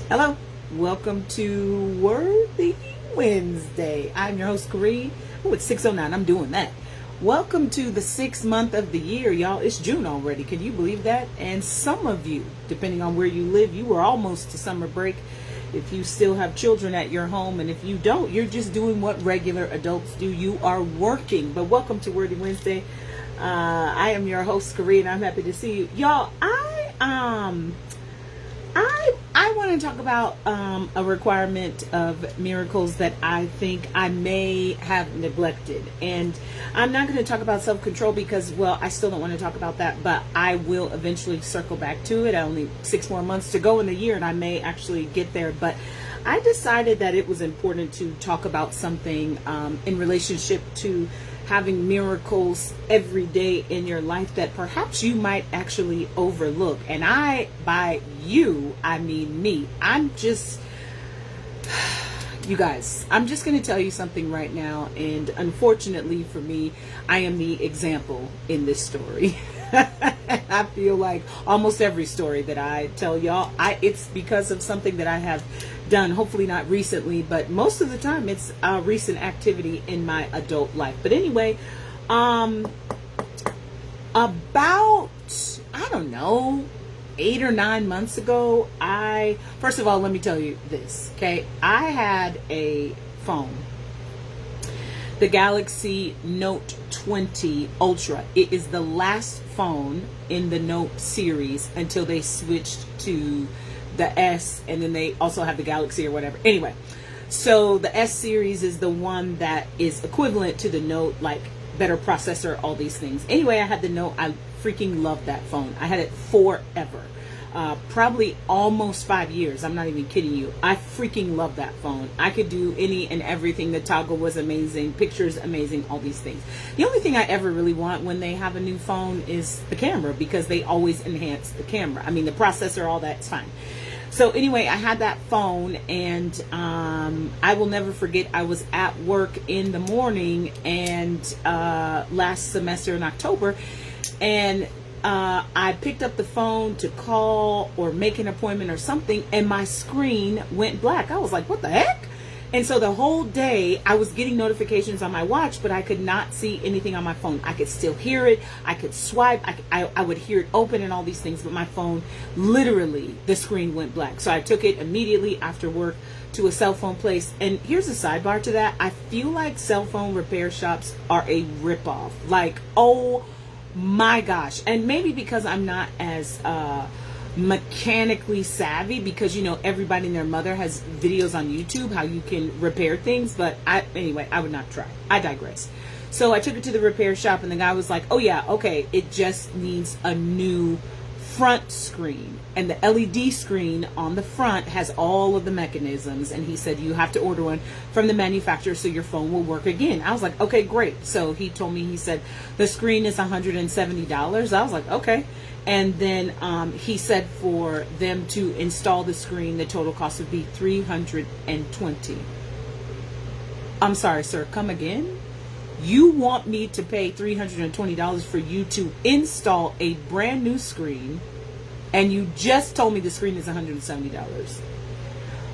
Hello, welcome to Worthy Wednesday. I'm your host, Kareen. Oh, it's 6:09. I'm doing that. Welcome to the 6th month of the year, y'all. It's June already. Can you believe that? And some of you, depending on where you live, you are almost to summer break. If you still have children at your home, and if you don't, you're just doing what regular adults do. You are working. But welcome to Worthy Wednesday. I am your host, Kareen. I'm happy to see you, y'all. I want to talk about a requirement of miracles that I think I may have neglected. And I'm not going to talk about self-control because, well, I still don't want to talk about that, but I will eventually circle back to it. Only 6 more months to go in the year, and I may actually get there. But I decided that it was important to talk about something in relationship to having miracles every day in your life that perhaps you might actually overlook. And by you, I mean me. You guys, I'm just going to tell you something right now. And unfortunately for me, I am the example in this story. I feel like almost every story that I tell y'all, it's because of something that I have done, hopefully not recently, but most of the time it's a recent activity in my adult life. But anyway, about, I don't know, 8 or 9 months ago, first of all, let me tell you this, okay? I had a phone, the Galaxy Note 20 Ultra. It is the last phone in the Note series until they switched to the S, and then they also have the Galaxy or whatever. Anyway, so the S series is the one that is equivalent to the Note, like better processor, all these things. Anyway, I had the Note. I freaking loved that phone. I had it forever. Probably almost 5 years. I'm not even kidding you. I freaking love that phone. I could do any and everything. The toggle was amazing. Pictures amazing. All these things. The only thing I ever really want when they have a new phone is the camera, because they always enhance the camera. I mean, the processor, all that's fine. So anyway, I had that phone, and I will never forget, I was at work in the morning, and last semester in October, and I picked up the phone to call or make an appointment or something, and my screen went black. I was like, what the heck? And so the whole day I was getting notifications on my watch, but I could not see anything on my phone. I could still hear it. I could swipe. I would hear it open and all these things, but my phone, literally, the screen went black. So I took it immediately after work to a cell phone place. And here's a sidebar to that. I feel like cell phone repair shops are a ripoff. Like, oh my gosh. And maybe because I'm not as mechanically savvy, because you know everybody and their mother has videos on YouTube how you can repair things, but anyway, I would not try. I digress. So I took it to the repair shop, and the guy was like, oh yeah, okay, it just needs a new front screen, and the LED screen on the front has all of the mechanisms, and he said you have to order one from the manufacturer so your phone will work again. I was like, okay, great. So he told me, he said the screen is $170. I was like, okay. And then he said for them to install the screen, the total cost would be $320. I'm sorry, sir, come again? You want me to pay $320 for you to install a brand new screen, and you just told me the screen is $170.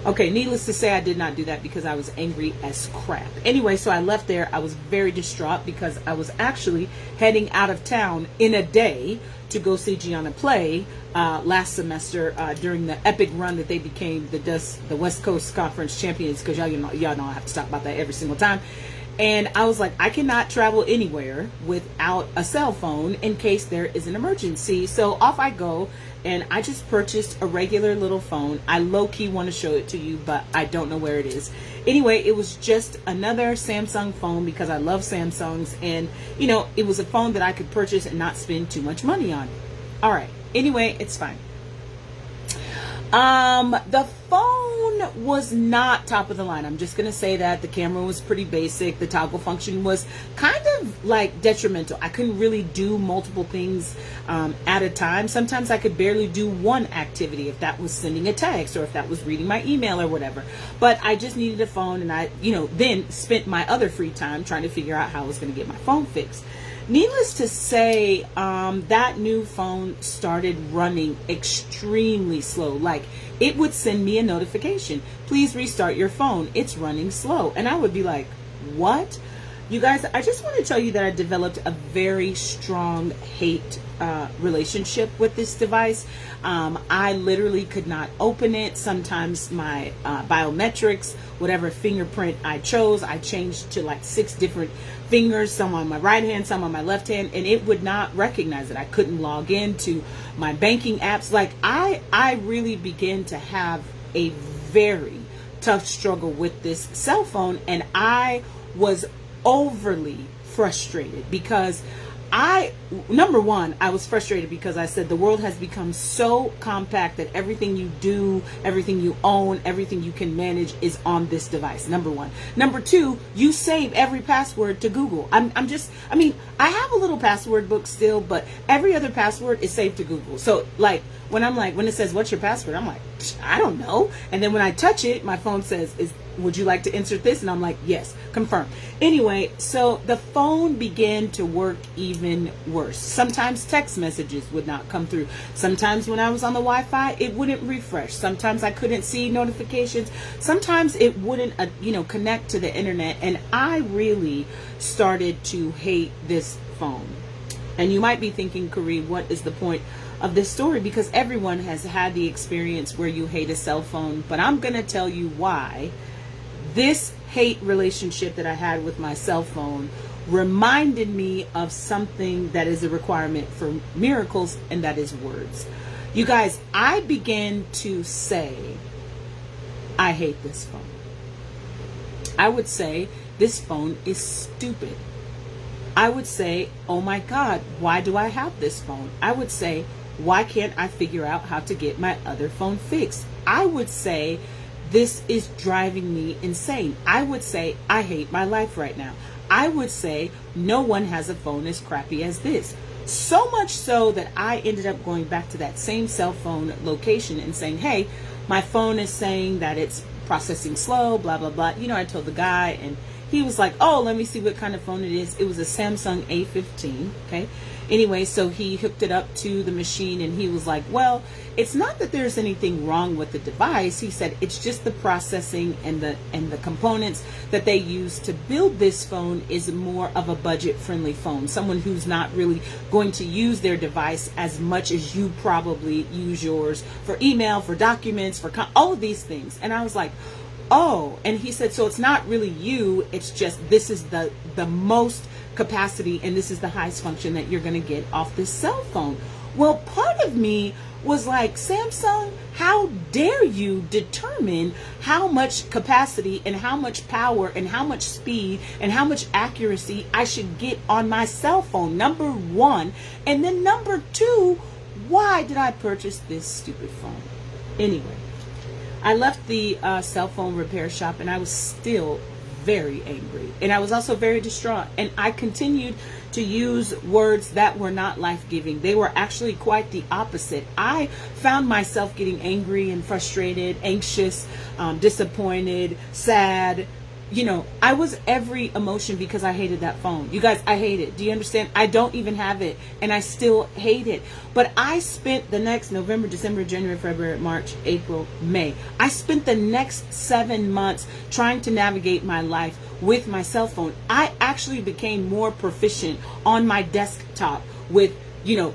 Okay, needless to say, I did not do that because I was angry as crap. Anyway, so I left there. I was very distraught because I was actually heading out of town in a day to go see Gianna play last semester during the epic run that they became the West Coast Conference champions, because y'all know I have to talk about that every single time. And I was like, I cannot travel anywhere without a cell phone in case there is an emergency. So off I go, and I just purchased a regular little phone. I low-key want to show it to you, but I don't know where it is. Anyway, it was just another Samsung phone because I love Samsungs, and you know, it was a phone that I could purchase and not spend too much money on. All right. Anyway, it's fine. The phone was not top of the line. I'm just going to say that. The camera was pretty basic. The toggle function was kind of like detrimental. I couldn't really do multiple things at a time. Sometimes I could barely do one activity, if that was sending a text or if that was reading my email or whatever. But I just needed a phone, and I, then spent my other free time trying to figure out how I was going to get my phone fixed. Needless to say, that new phone started running extremely slow. Like, it would send me a notification. Please restart your phone. It's running slow. And I would be like, what? You guys, I just want to tell you that I developed a very strong hate relationship with this device. I literally could not open it. Sometimes my biometrics, whatever fingerprint I chose, I changed to like 6 different fingers, some on my right hand, some on my left hand, and it would not recognize it. I couldn't log into my banking apps. Like I really began to have a very tough struggle with this cell phone, and I was overly frustrated because number one, I was frustrated because I said the world has become so compact that everything you do, everything you own, everything you can manage is on this device. Number one. Number two, you save every password to Google. I have a little password book still, but every other password is saved to Google. So like when it says, what's your password? I'm like, I don't know. And then when I touch it, my phone says, would you like to insert this? And I'm like, yes, confirm. Anyway, so the phone began to work even worse. Sometimes text messages would not come through. Sometimes when I was on the Wi-Fi, it wouldn't refresh. Sometimes I couldn't see notifications. Sometimes it wouldn't, connect to the internet. And I really started to hate this phone. And you might be thinking, Kareem, what is the point of this story? Because everyone has had the experience where you hate a cell phone. But I'm going to tell you why this hate relationship that I had with my cell phone reminded me of something that is a requirement for miracles, and that is words. You guys, I began to say, I hate this phone. I would say, this phone is stupid. I would say, oh my God, why do I have this phone? I would say, why can't I figure out how to get my other phone fixed? I would say, this is driving me insane. I would say, I hate my life right now. I would say, no one has a phone as crappy as this. So much so that I ended up going back to that same cell phone location and saying, hey, my phone is saying that it's processing slow, blah, blah, blah. I told the guy, and he was like, oh, let me see what kind of phone it is. It was a Samsung A15, okay? Anyway, so he hooked it up to the machine, and he was like, well, it's not that there's anything wrong with the device. He said it's just the processing and the components that they use to build this phone is more of a budget-friendly phone. Someone who's not really going to use their device as much as you probably use yours for email, for documents, for all of these things. And I was like, oh. And he said, so it's not really you. It's just this is the most capacity, and this is the highest function that you're going to get off this cell phone. Well, part of me was like, Samsung, how dare you determine how much capacity and how much power and how much speed and how much accuracy I should get on my cell phone, number one. And then number two, why did I purchase this stupid phone? Anyway, I left the cell phone repair shop, and I was still very angry, and I was also very distraught, and I continued to use words that were not life-giving. They were actually quite the opposite. I found myself getting angry and frustrated, anxious, disappointed, sad. I was every emotion because I hated that phone. You guys, I hate it. Do you understand? I don't even have it, and I still hate it. But I spent the next November, December, January, February, March, April, May. I spent the next 7 months trying to navigate my life with my cell phone. I actually became more proficient on my desktop with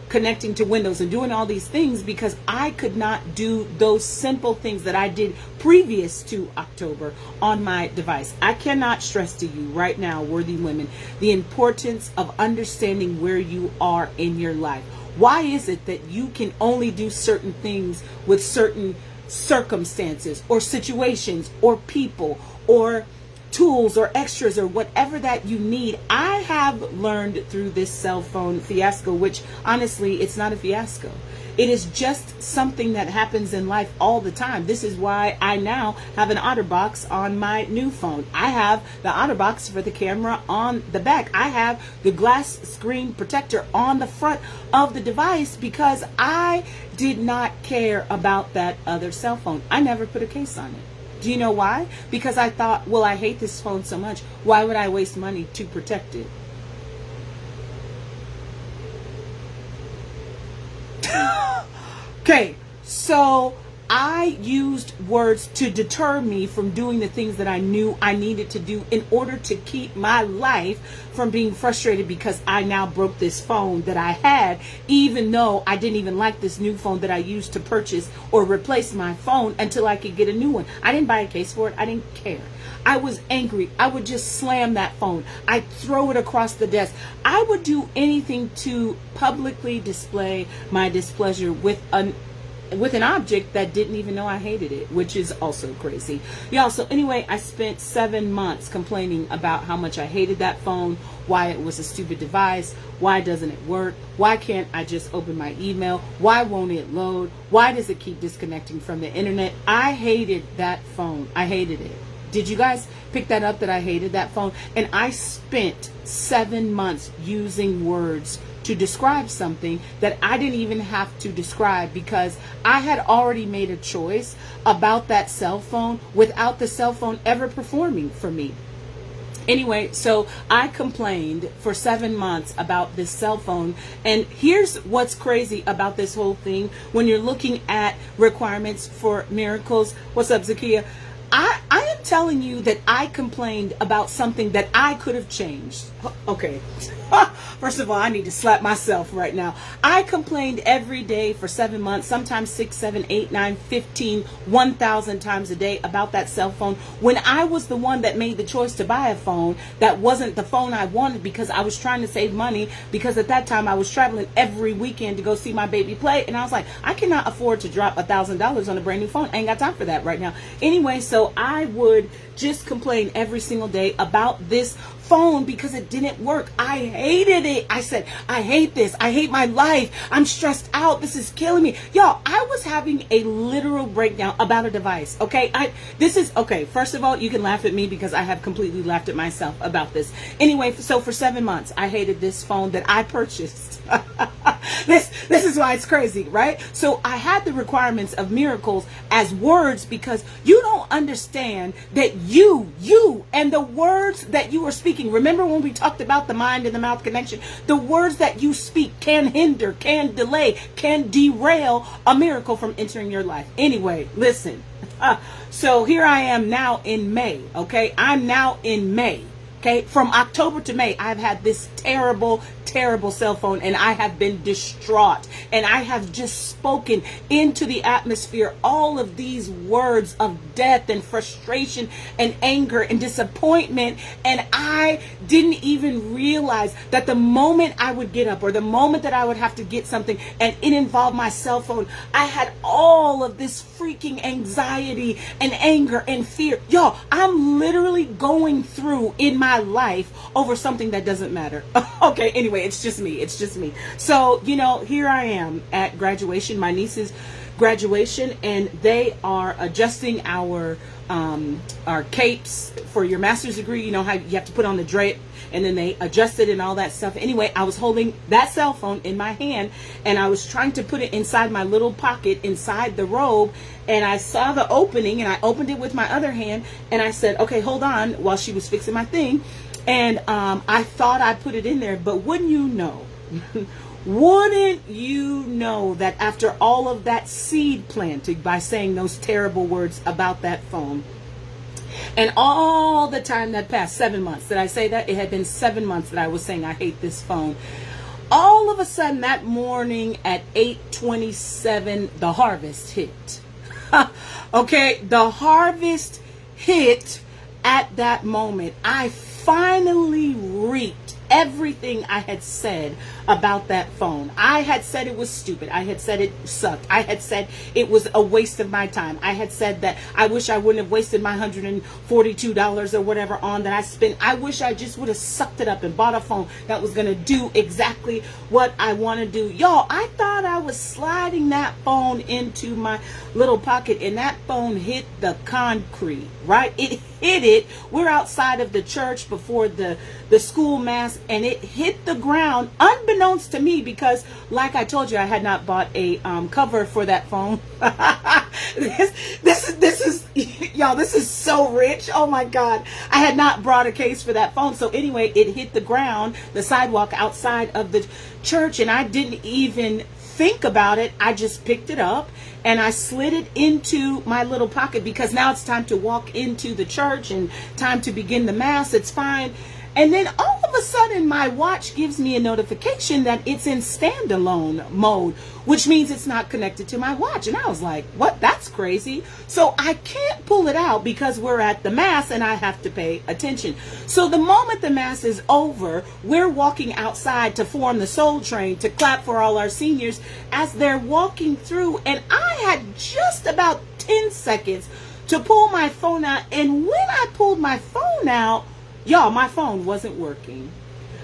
connecting to Windows and doing all these things because I could not do those simple things that I did previous to October on my device. I cannot stress to you right now, worthy women, the importance of understanding where you are in your life. Why is it that you can only do certain things with certain circumstances or situations or people or tools or extras or whatever that you need? I have learned through this cell phone fiasco, which honestly, it's not a fiasco. It is just something that happens in life all the time. This is why I now have an OtterBox on my new phone. I have the OtterBox for the camera on the back. I have the glass screen protector on the front of the device because I did not care about that other cell phone. I never put a case on it. Do you know why? Because I thought, well, I hate this phone so much. Why would I waste money to protect it? Okay, so I used words to deter me from doing the things that I knew I needed to do in order to keep my life from being frustrated because I now broke this phone that I had, even though I didn't even like this new phone that I used to purchase or replace my phone until I could get a new one. I didn't buy a case for it. I didn't care. I was angry. I would just slam that phone. I'd throw it across the desk. I would do anything to publicly display my displeasure with an object that didn't even know I hated it, which is also crazy. Y'all, so anyway, I spent 7 months complaining about how much I hated that phone, why it was a stupid device, why doesn't it work, why can't I just open my email, why won't it load, why does it keep disconnecting from the internet. I hated that phone. I hated it. Did you guys pick that up, that I hated that phone? And I spent 7 months using words to describe something that I didn't even have to describe because I had already made a choice about that cell phone without the cell phone ever performing for me. Anyway, so I complained for 7 months about this cell phone. And here's what's crazy about this whole thing. When you're looking at requirements for miracles, what's up, Zakia? I am telling you that I complained about something that I could have changed. Okay. First of all, I need to slap myself right now. I complained every day for 7 months, sometimes 6, 7, 8, 9, 15, 1,000 times a day about that cell phone when I was the one that made the choice to buy a phone that wasn't the phone I wanted because I was trying to save money, because at that time I was traveling every weekend to go see my baby play, and I was like, I cannot afford to drop $1,000 on a brand new phone. I ain't got time for that right now. Anyway, so I would just complain every single day about this phone because it didn't work. I hated it. I said, I hate this. I hate my life. I'm stressed out. This is killing me. Y'all, I was having a literal breakdown about a device. Okay. Okay. First of all, you can laugh at me because I have completely laughed at myself about this. Anyway, so for 7 months, I hated this phone that I purchased. This is why it's crazy, right? So I had the requirements of miracles as words because you don't understand that you and the words that you are speaking. Remember when we talked about the mind and the mouth connection? The words that you speak can hinder, can delay, can derail a miracle from entering your life. Anyway, listen. So here I am now in May. Okay, I'm now in May. Okay, from October to May, I've had this terrible cell phone, and I have been distraught, and I have just spoken into the atmosphere all of these words of death and frustration and anger and disappointment, and I didn't even realize that the moment I would get up or the moment that I would have to get something and it involved my cell phone, I had all of this freaking anxiety and anger and fear. Y'all, I'm literally going through in my life over something that doesn't matter. Okay, anyway, it's just me. So, here I am at graduation, my niece's graduation, and they are adjusting our capes for your master's degree. You know how you have to put on the drape, and then they adjust it and all that stuff. Anyway, I was holding that cell phone in my hand, and I was trying to put it inside my little pocket inside the robe, and I saw the opening, and I opened it with my other hand, and I said, okay, hold on, while she was fixing my thing. And I thought I put it in there, but wouldn't you know that after all of that seed planted by saying those terrible words about that phone, and all the time that passed, 7 months, did I say that? It had been 7 months that I was saying I hate this phone. All of a sudden that morning at 8:27, the harvest hit. Okay, the harvest hit at that moment. I finally reaped everything I had said about that phone. I had said it was stupid. I had said it sucked. I had said it was a waste of my time. I had said that I wish I wouldn't have wasted my $142 or whatever on that I spent. I wish I just would have sucked it up and bought a phone that was going to do exactly what I want to do. Y'all, I thought I was sliding that phone into my little pocket, and that phone hit the concrete, right? It hit it. We're outside of the church before the school mass, and it hit the ground unbeknownst to me because, like I told you, I had not bought a cover for that phone. This is y'all, this is so rich. Oh my God. I had not brought a case for that phone. So anyway, it hit the ground, the sidewalk outside of the church, and I didn't even think about it. I just picked it up and I slid it into my little pocket because now it's time to walk into the church and time to begin the mass. It's fine. And then all of a sudden, my watch gives me a notification that it's in standalone mode, which means it's not connected to my watch. And I was like, what? That's crazy. So I can't pull it out because we're at the mass and I have to pay attention. So the moment the mass is over, we're walking outside to form the Soul Train to clap for all our seniors as they're walking through. And I had just about 10 seconds to pull my phone out. And when I pulled my phone out, y'all, my phone wasn't working.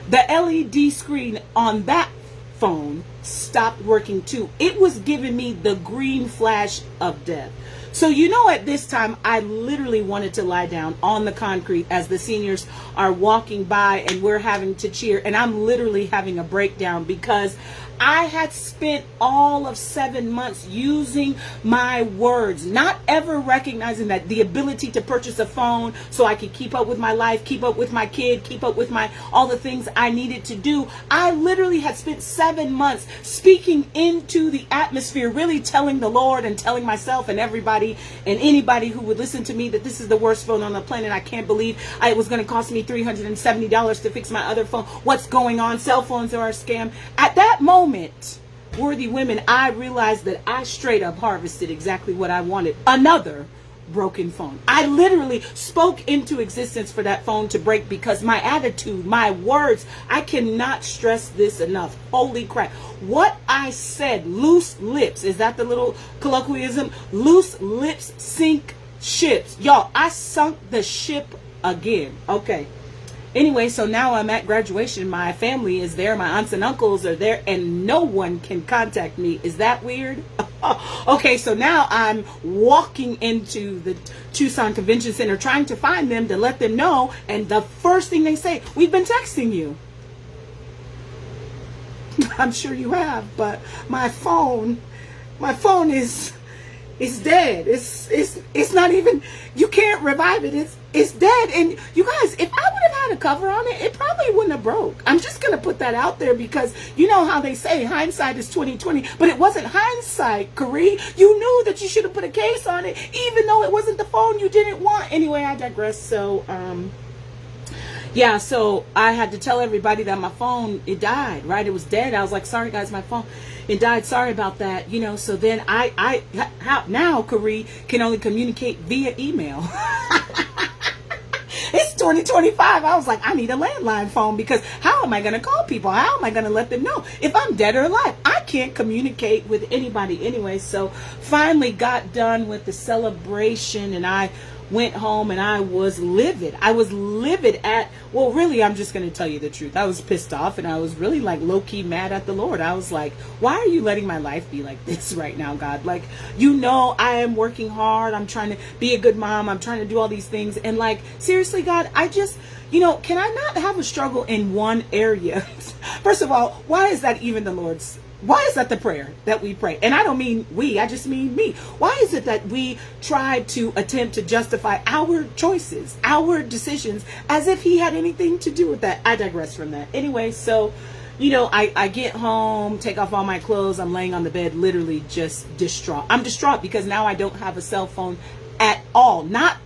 The LED screen on that phone stopped working too. It was giving me the green flash of death. So, you know, at this time, I literally wanted to lie down on the concrete as the seniors are walking by and we're having to cheer. And I'm literally having a breakdown because I had spent all of 7 months using my words, not ever recognizing that the ability to purchase a phone so I could keep up with my life, keep up with my kid, keep up with all the things I needed to do. I literally had spent 7 months speaking into the atmosphere, really telling the Lord and telling myself and everybody and anybody who would listen to me that this is the worst phone on the planet. I can't believe it was going to cost me $370 to fix my other phone. What's going on? Cell phones are a scam. At that moment, worthy women, I realized that I straight up harvested exactly what I wanted. Another broken phone. I literally spoke into existence for that phone to break because my attitude, my words, I cannot stress this enough. Holy crap. What I said, loose lips, is that the little colloquialism? Loose lips sink ships. Y'all, I sunk the ship again. Okay. Anyway, so now I'm at graduation. My family is there. My aunts and uncles are there. And no one can contact me. Is that weird? Okay, so now I'm walking into the Tucson Convention Center trying to find them to let them know. And the first thing they say, we've been texting you. I'm sure you have. But my phone is dead. It's not even, you can't revive it. It's dead. And you guys, if I would have had a cover on it, it probably wouldn't have broke. I'm just going to put that out there because you know how they say hindsight is 20/20, but it wasn't hindsight, Karee. You knew that you should have put a case on it, even though it wasn't the phone you didn't want. Anyway, I digress. So, yeah, so I had to tell everybody that my phone, it died, right? It was dead. I was like, sorry guys, my phone, it died. Sorry about that. You know, so then now Karee can only communicate via email. It's 2025. I was like, I need a landline phone because how am I going to call people? How am I going to let them know if I'm dead or alive? I can't communicate with anybody anyway. So finally got done with the celebration and I went home and I was livid. I was livid at, well, really, I'm just going to tell you the truth. I was pissed off and I was really like low-key mad at the Lord. I was like, why are you letting my life be like this right now, God? Like, you know, I am working hard. I'm trying to be a good mom. I'm trying to do all these things. And like, seriously, God, I just, you know, can I not have a struggle in one area? First of all, why is that even the Lord's? Why is that the prayer that we pray? And I don't mean we, I just mean me. Why is it that we try to attempt to justify our choices, our decisions, as if he had anything to do with that? I digress from that. Anyway, so, you know, I get home, take off all my clothes. I'm laying on the bed, literally just distraught. I'm distraught because now I don't have a cell phone at all. Not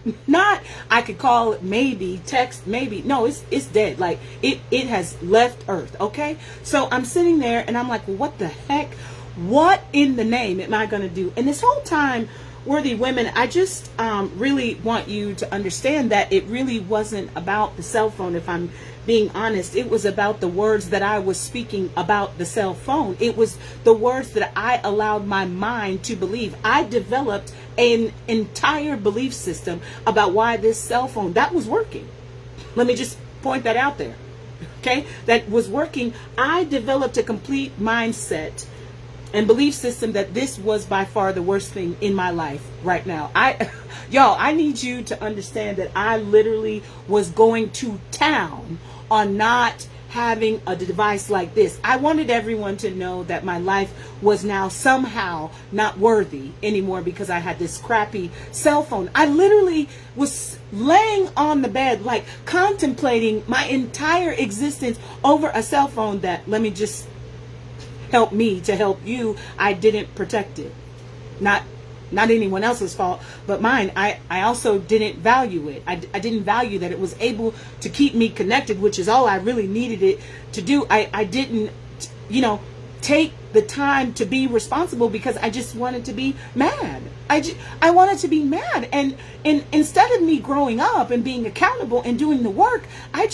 I could call it, maybe text, maybe. No, it's dead. Like it has left earth. Okay, so I'm sitting there and I'm like, what the heck, what in the name am I gonna do? And this whole time, worthy women, I just really want you to understand that it really wasn't about the cell phone. If I'm being honest, it was about the words that I was speaking about the cell phone. It was the words that I allowed my mind to believe. I developed an entire belief system about why this cell phone, that was working. Let me just point that out there. Okay, that was working. I developed a complete mindset and belief system that this was by far the worst thing in my life right now. Y'all, I need you to understand that I literally was going to town on not having a device like this. I wanted everyone to know that my life was now somehow not worthy anymore because I had this crappy cell phone. I literally was laying on the bed, like contemplating my entire existence over a cell phone that, let me just help me to help you, I didn't protect it. Not anyone else's fault, but mine. I also didn't value it. I didn't value that it was able to keep me connected, which is all I really needed it to do. I didn't, take the time to be responsible because I just wanted to be mad. I wanted to be mad. And instead of me growing up and being accountable and doing the work, I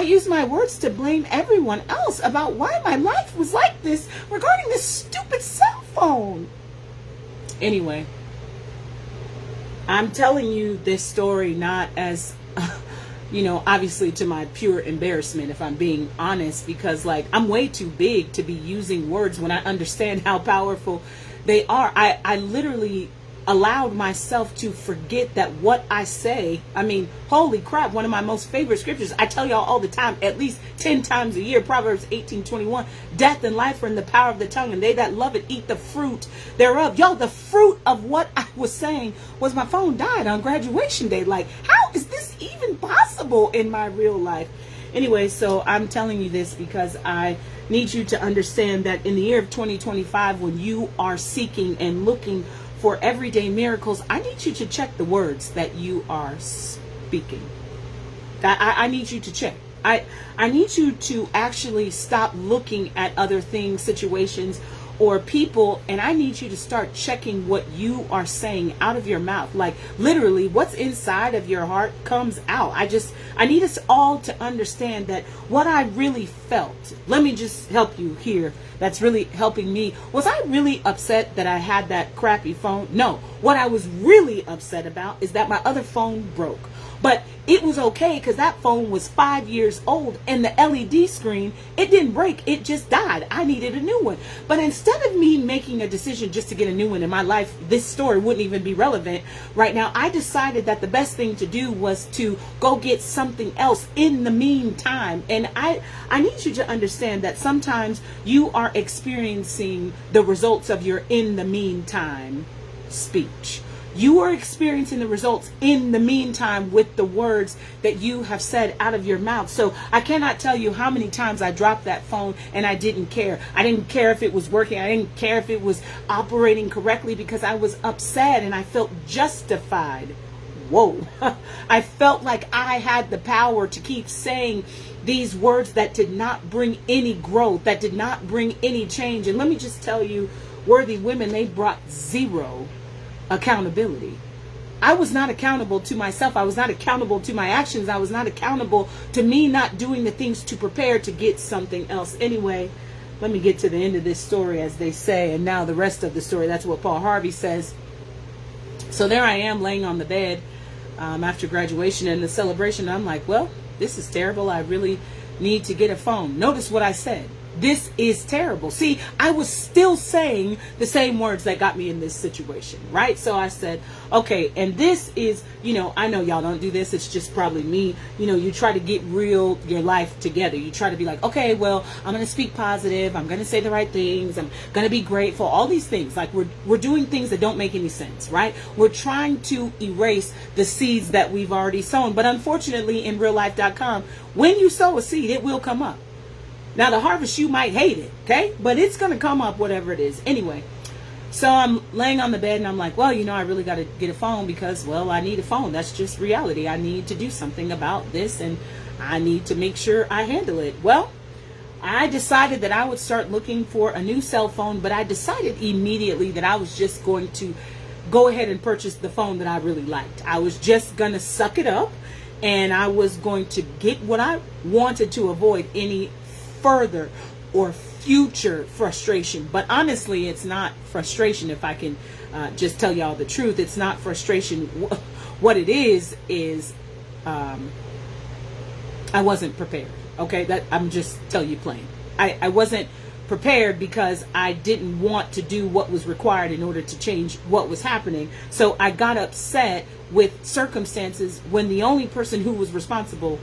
used my words to blame everyone else about why my life was like this regarding this stupid cell phone. Anyway, I'm telling you this story not as, obviously to my pure embarrassment, if I'm being honest, because I'm way too big to be using words when I understand how powerful they are. I literally allowed myself to forget that what I say, holy crap, one of my most favorite scriptures, I tell y'all all the time, at least 10 times a year, Proverbs 18:21, death and life are in the power of the tongue, and they that love it eat the fruit thereof. Y'all, the fruit of what I was saying was my phone died on graduation day. How is this even possible in my real life? Anyway, so I'm telling you this because I need you to understand that in the year of 2025, when you are seeking and looking for everyday miracles, I need you to check the words that you are speaking. I need you to check. I need you to actually stop looking at other things, situations, or people, and I need you to start checking what you are saying out of your mouth. Literally, what's inside of your heart comes out. I need us all to understand that what I really felt, let me just help you here. That's really helping me. Was I really upset that I had that crappy phone? No. What I was really upset about is that my other phone broke. But it was okay because that phone was 5 years old, and the LED screen, it didn't break. It just died. I needed a new one. But instead of me making a decision just to get a new one in my life, this story wouldn't even be relevant right now. I decided that the best thing to do was to go get something else in the meantime. And I need you to understand that sometimes you are experiencing the results of your in the meantime speech. You are experiencing the results in the meantime with the words that you have said out of your mouth. So I cannot tell you how many times I dropped that phone and I didn't care. I didn't care if it was working. I didn't care if it was operating correctly because I was upset and I felt justified. Whoa. I felt like I had the power to keep saying these words that did not bring any growth, that did not bring any change. And let me just tell you, worthy women, they brought zero accountability. I was not accountable to myself. I was not accountable to my actions. I was not accountable to me not doing the things to prepare to get something else. Anyway, let me get to the end of this story, as they say, and now the rest of the story. That's what Paul Harvey says. So there I am laying on the bed after graduation and the celebration. I'm like, well, this is terrible. I really need to get a phone. Notice what I said. This is terrible. See, I was still saying the same words that got me in this situation, right? So I said, okay, and this is, I know y'all don't do this. It's just probably me. You try to get your life together. You try to be like, okay, well, I'm going to speak positive. I'm going to say the right things. I'm going to be grateful. All these things, we're doing things that don't make any sense, right? We're trying to erase the seeds that we've already sown. But unfortunately, in reallife.com, when you sow a seed, it will come up. Now, the harvest, you might hate it, okay? But it's going to come up, whatever it is. Anyway, so I'm laying on the bed and I'm like, well, I really got to get a phone because, well, I need a phone. That's just reality. I need to do something about this and I need to make sure I handle it. Well, I decided that I would start looking for a new cell phone, but I decided immediately that I was just going to go ahead and purchase the phone that I really liked. I was just going to suck it up and I was going to get what I wanted to avoid any further or future frustration. But honestly, it's not frustration. If I can just tell y'all the truth, it's not frustration. What it is I wasn't prepared. Okay, that I'm just telling you plain. I wasn't prepared because I didn't want to do what was required in order to change what was happening. So I got upset with circumstances when the only person who was responsible,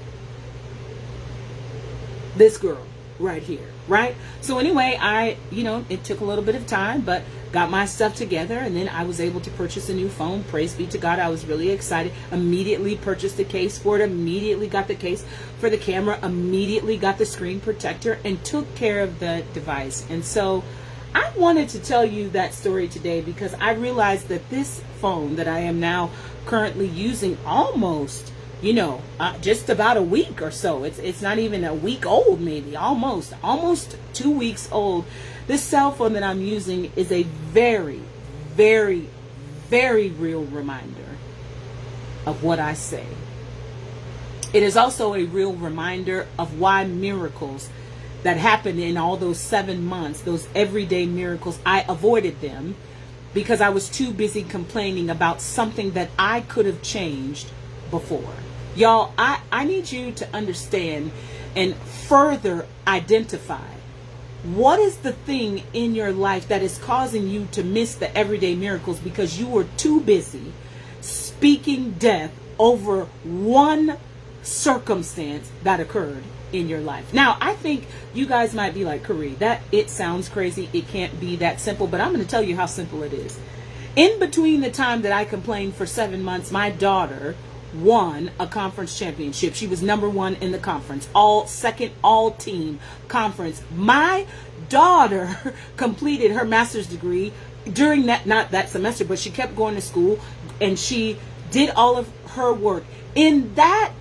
this girl. right here, right? So anyway, it took a little bit of time, but got my stuff together, and then I was able to purchase a new phone. Praise be to God. I was really excited. Immediately purchased the case for it, immediately got the case for the camera, immediately got the screen protector, and took care of the device. And so I wanted to tell you that story today because I realized that this phone that I am now currently using almost, just about a week or so. It's not even a week old, maybe almost 2 weeks old. This cell phone that I'm using is a very, very, very real reminder of what I say. It is also a real reminder of why miracles that happened in all those 7 months, those everyday miracles, I avoided them because I was too busy complaining about something that I could have changed before. Y'all, I need you to understand and further identify what is the thing in your life that is causing you to miss the everyday miracles because you were too busy speaking death over one circumstance that occurred in your life. Now, I think you guys might be like, Carrie, that it sounds crazy. It can't be that simple, but I'm going to tell you how simple it is. In between the time that I complained for 7 months, my daughter won a conference championship. She was number 1 in the conference, all team conference. My daughter completed her master's degree during not that semester, but she kept going to school and she did all of her work. In that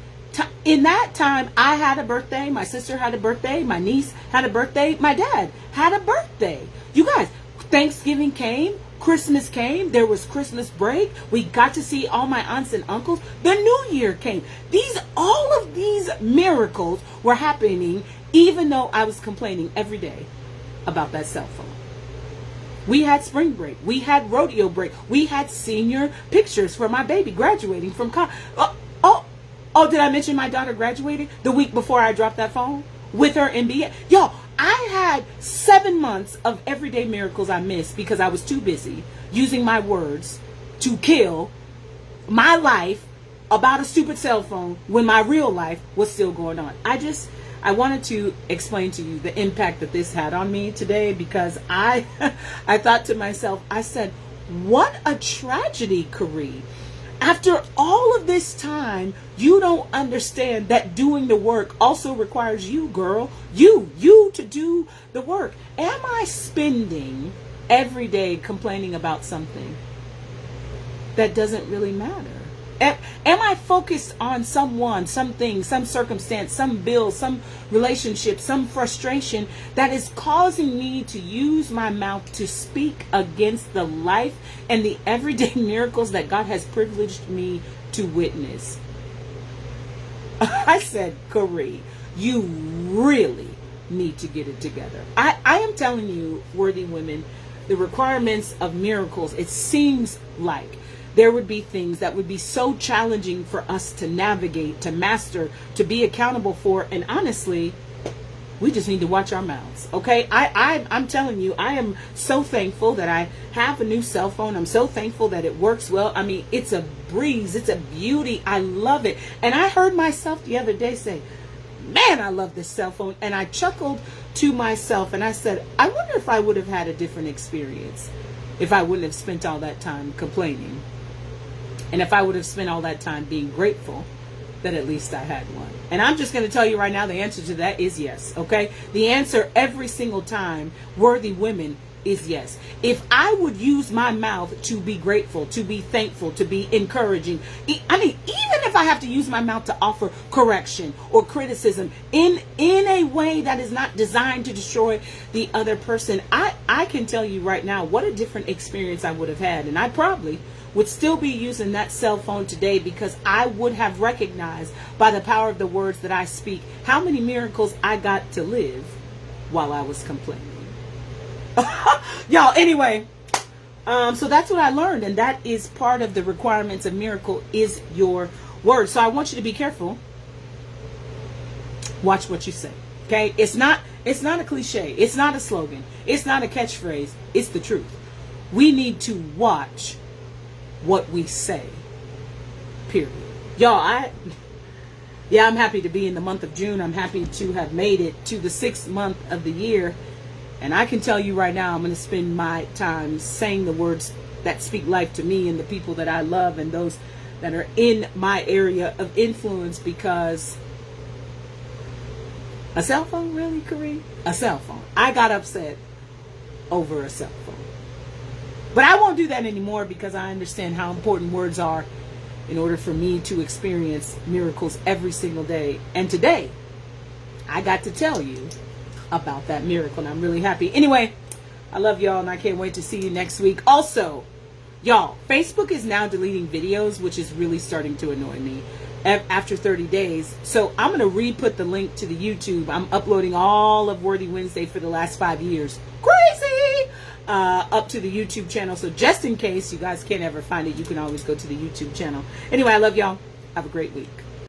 time, I had a birthday, my sister had a birthday, my niece had a birthday, my dad had a birthday. You guys, Thanksgiving came, Christmas came, there was Christmas break, we got to see all my aunts and uncles, the new year came. All of these miracles were happening even though I was complaining every day about that cell phone. We had spring break, we had rodeo break, we had senior pictures for my baby graduating from college. Oh, did I mention my daughter graduated the week before I dropped that phone with her MBA? Y'all, I had 7 months of everyday miracles I missed because I was too busy using my words to kill my life about a stupid cell phone when my real life was still going on. I wanted to explain to you the impact that this had on me today because I thought to myself, I said, what a tragedy, Carrie. After all of this time, you don't understand that doing the work also requires you, girl. You to do the work. Am I spending every day complaining about something that doesn't really matter? Am I focused on someone, something, some circumstance, some bill, some relationship, some frustration that is causing me to use my mouth to speak against the life and the everyday miracles that God has privileged me to witness? I said, Carrie, you really need to get it together. I am telling you, worthy women, the requirements of miracles, it seems like there would be things that would be so challenging for us to navigate, to master, to be accountable for. And honestly, we just need to watch our mouths. Okay. I'm telling you, I am so thankful that I have a new cell phone. I'm so thankful that it works well. I mean, it's a breeze. It's a beauty. I love it. And I heard myself the other day say, man, I love this cell phone. And I chuckled to myself and I said, I wonder if I would have had a different experience if I wouldn't have spent all that time complaining. And if I would have spent all that time being grateful that at least I had one. And I'm just going to tell you right now, the answer to that is yes. Okay. The answer every single time, worthy women, is yes. If I would use my mouth to be grateful, to be thankful, to be encouraging, I mean, even if I have to use my mouth to offer correction or criticism in a way that is not designed to destroy the other person, I can tell you right now what a different experience I would have had. And I probably would still be using that cell phone today because I would have recognized by the power of the words that I speak how many miracles I got to live while I was complaining. Y'all, anyway, so that's what I learned, and that is part of the requirements of miracle is your word. So I want you to be careful. Watch what you say. Okay? It's not a cliche. It's not a slogan. It's not a catchphrase. It's the truth. We need to watch what we say. Period. Y'all, Yeah, I'm happy to be in the month of June. I'm happy to have made it to the 6th month of the year. And I can tell you right now, I'm going to spend my time saying the words that speak life to me and the people that I love and those that are in my area of influence, because a cell phone, really, Kareem? A cell phone. I got upset over a cell phone. But I won't do that anymore, because I understand how important words are in order for me to experience miracles every single day. And today, I got to tell you about that miracle, and I'm really happy. Anyway, I love y'all, and I can't wait to see you next week. Also, y'all, Facebook is now deleting videos, which is really starting to annoy me after 30 days. So I'm going to re-put the link to the YouTube. I'm uploading all of Worthy Wednesday for the last 5 years. Crazy! Up to the YouTube channel. So just in case you guys can't ever find it, you can always go to the YouTube channel. Anyway, I love y'all. Have a great week.